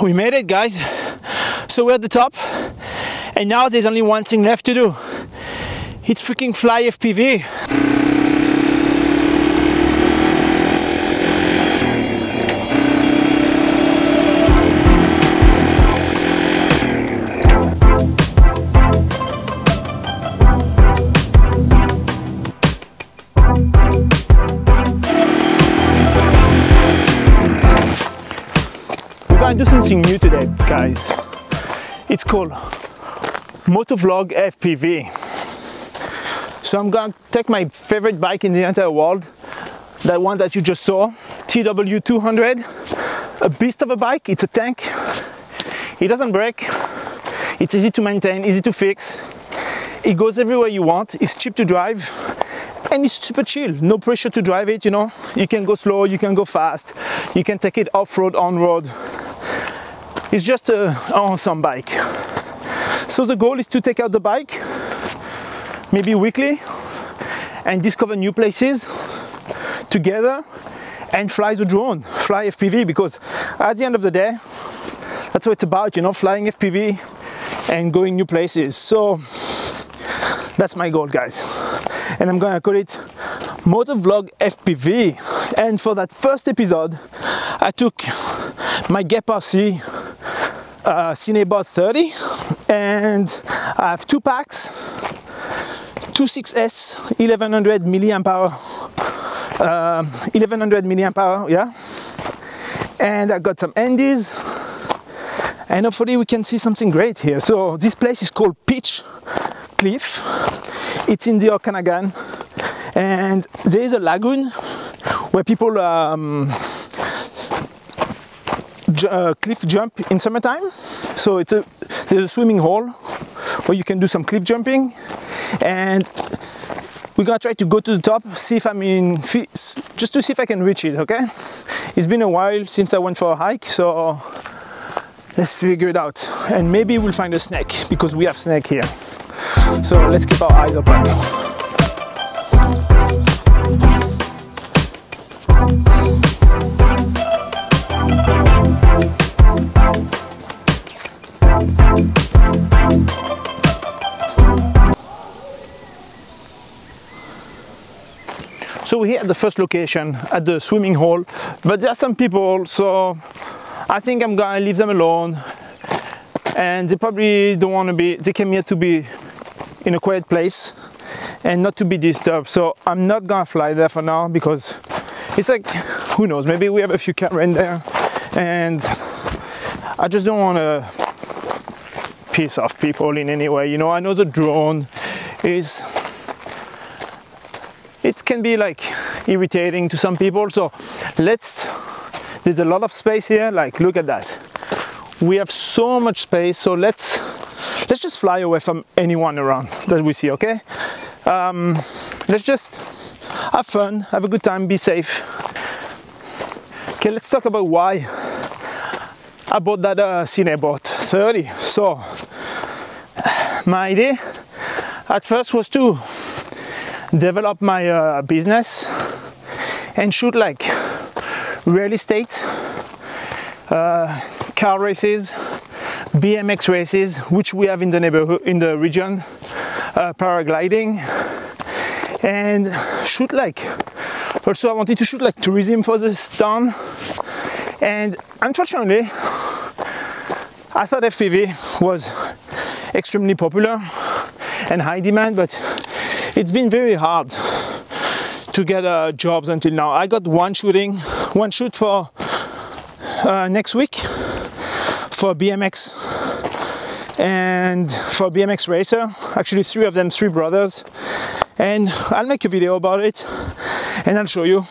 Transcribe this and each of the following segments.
We made it, guys. So we're at the top, and now there's only one thing left to do. It's freaking fly FPV. I'm gonna do something new today, guys. It's called Motovlog FPV. So I'm gonna take my favorite bike in the entire world, that one that you just saw, TW200, a beast of a bike. It's a tank. It doesn't break. It's easy to maintain, easy to fix. It goes everywhere you want. It's cheap to drive, and it's super chill. No pressure to drive it, you know. You can go slow, you can go fast, you can take it off-road, on-road. It's just an awesome bike. So the goal is to take out the bike, maybe weekly, and discover new places together and fly the drone, fly FPV, because at the end of the day, that's what it's about, you know, flying FPV and going new places. So that's my goal, guys. And I'm gonna call it Motovlog FPV. And for that first episode, I took my Gap RC Cinebot 30, and I have two packs, 26S 1100 milliamp hour, 1100 milliamp hour, yeah. And I got some Andes, and hopefully we can see something great here. So this place is called Peach Cliff. It's in the Okanagan, and there is a lagoon where people cliff jump in summertime. So there's a swimming hole where you can do some cliff jumping, and we're gonna try to go to the top, see if I'm in, just to see if I can reach it. Okay, it's been a while since I went for a hike, so let's figure it out, and maybe we'll find a snake, because we have snake here. So let's keep our eyes open. So we're here at the first location, at the swimming hole, but there are some people, so I think I'm gonna leave them alone, and they probably don't want to be, they came here to be in a quiet place and not to be disturbed. So I'm not gonna fly there for now, because it's like, who knows, maybe we have a few camera in there, and I just don't want to piss off people in any way, you know. I know the drone is, it can be like irritating to some people, so there's a lot of space here, like look at that. We have so much space, so let's just fly away from anyone around that we see, okay? Let's just have fun, have a good time, be safe. Okay, let's talk about why I bought that Cinebot 30. So my idea at first was to develop my business and shoot like real estate, car races, BMX races, which we have in the neighborhood, in the region, paragliding, and shoot like, also I wanted to shoot like tourism for this town. And unfortunately, I thought FPV was extremely popular and high demand, but it's been very hard to get jobs until now. I got one shoot for next week for BMX, and for BMX racer, actually three of them, three brothers, and I'll make a video about it and I'll show you.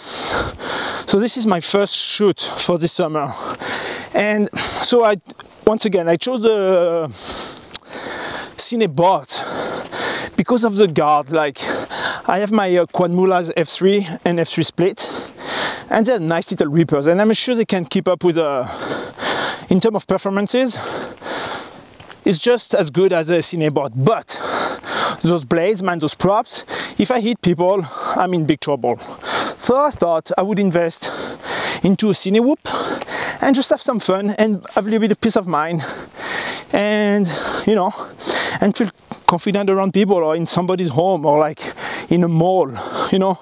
So this is my first shoot for this summer, and so once again I chose the Cinebot because of the guard. Like, I have my Quad Mulas F3 and F3 split, and they're nice little rippers, and I'm sure they can keep up with in terms of performances. It's just as good as a Cinebot, but those blades, man, those props, if I hit people, I'm in big trouble. So I thought I would invest into a Cinewhoop and just have some fun and have a little bit of peace of mind, and you know, and feel confident around people or in somebody's home or like in a mall, you know,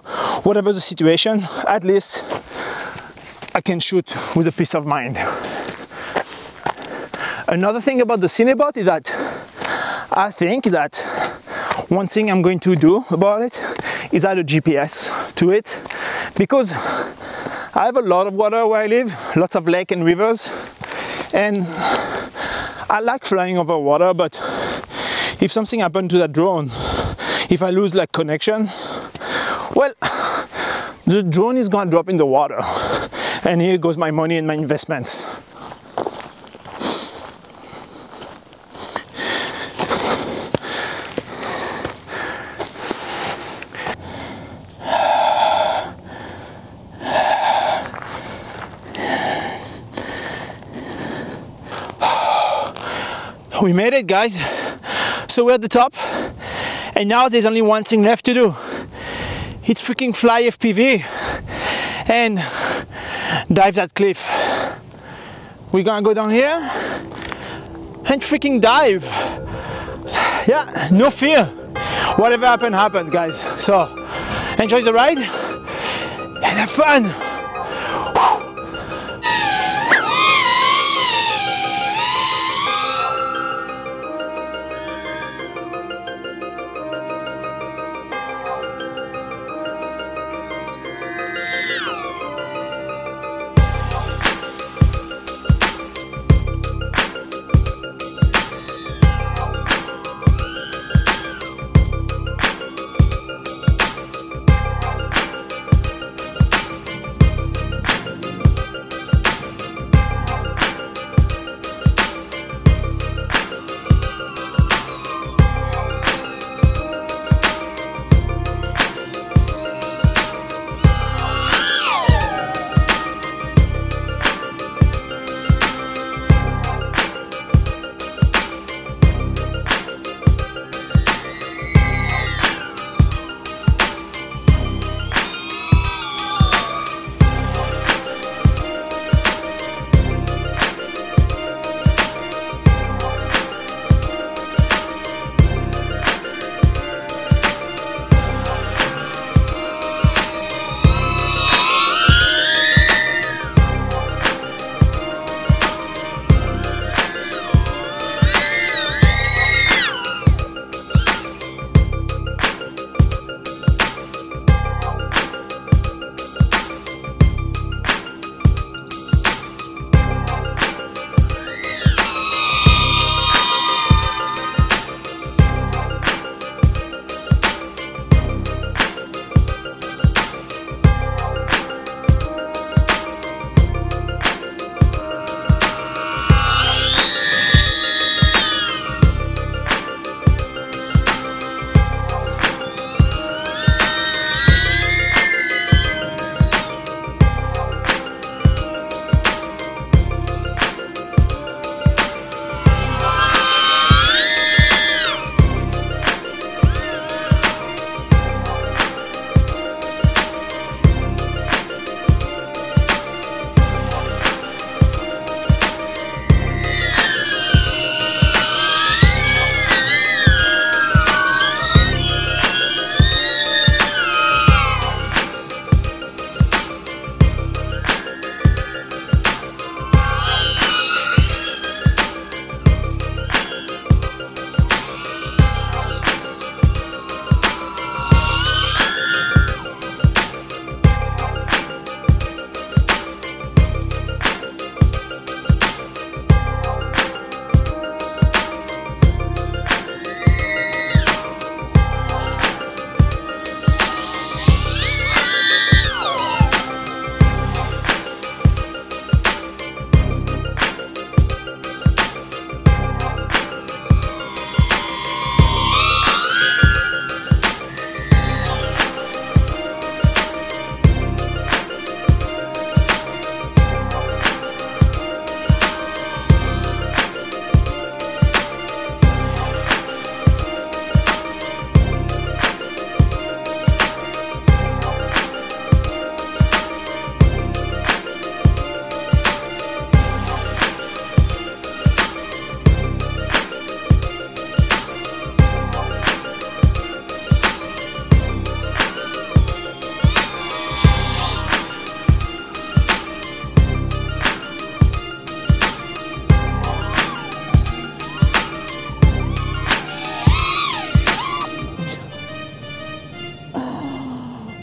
whatever the situation, at least I can shoot with a peace of mind. Another thing about the Cinebot is that I think that one thing I'm going to do about it is add a GPS to it, because I have a lot of water where I live, lots of lakes and rivers, and I like flying over water, but if something happened to that drone, if I lose like connection, well, the drone is gonna drop in the water, and here goes my money and my investments. We made it, guys. So we're at the top, and now there's only one thing left to do. It's freaking fly FPV and dive that cliff. We're gonna go down here and freaking dive. Yeah, no fear. Whatever happened, happened, guys. So enjoy the ride and have fun.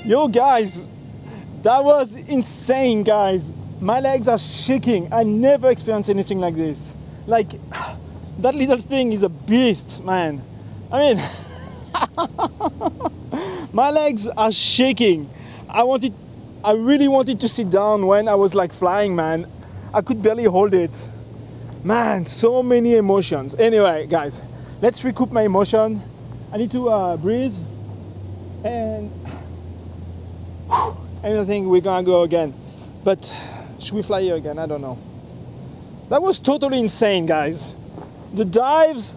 Yo guys, that was insane, guys. My legs are shaking. I never experienced anything like this. Like, that little thing is a beast, man. I mean, my legs are shaking. I really wanted to sit down when I was like flying, man. I could barely hold it. Man, so many emotions. Anyway, guys, let's recoup my emotion. I need to breathe. And I think we're gonna go again. But should we fly here again? I don't know. That was totally insane, guys. The dives,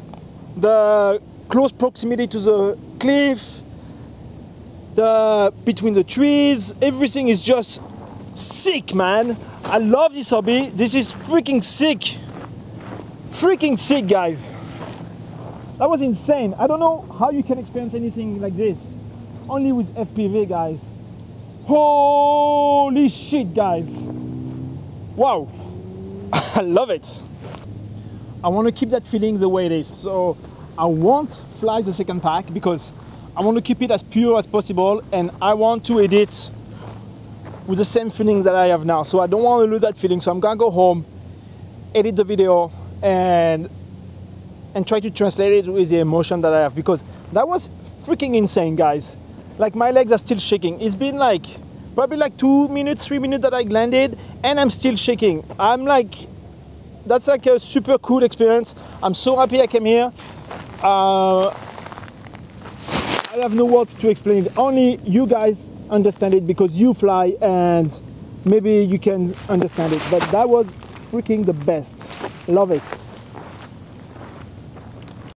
the close proximity to the cliff, between the trees, everything is just sick, man. I love this hobby. This is freaking sick. Freaking sick, guys. That was insane. I don't know how you can experience anything like this. Only with FPV, guys. Holy shit, guys. Wow. I love it. I want to keep that feeling the way it is. So I won't fly the second pack because I want to keep it as pure as possible, and I want to edit with the same feeling that I have now. So I don't want to lose that feeling. So I'm gonna go home, edit the video, and try to translate it with the emotion that I have, because that was freaking insane, guys. Like, my legs are still shaking. It's been like probably like 2 minutes, 3 minutes that I landed, and I'm still shaking. I'm like, that's like a super cool experience. I'm so happy I came here. I have no words to explain it. Only you guys understand it because you fly, and maybe you can understand it. But that was freaking the best. Love it.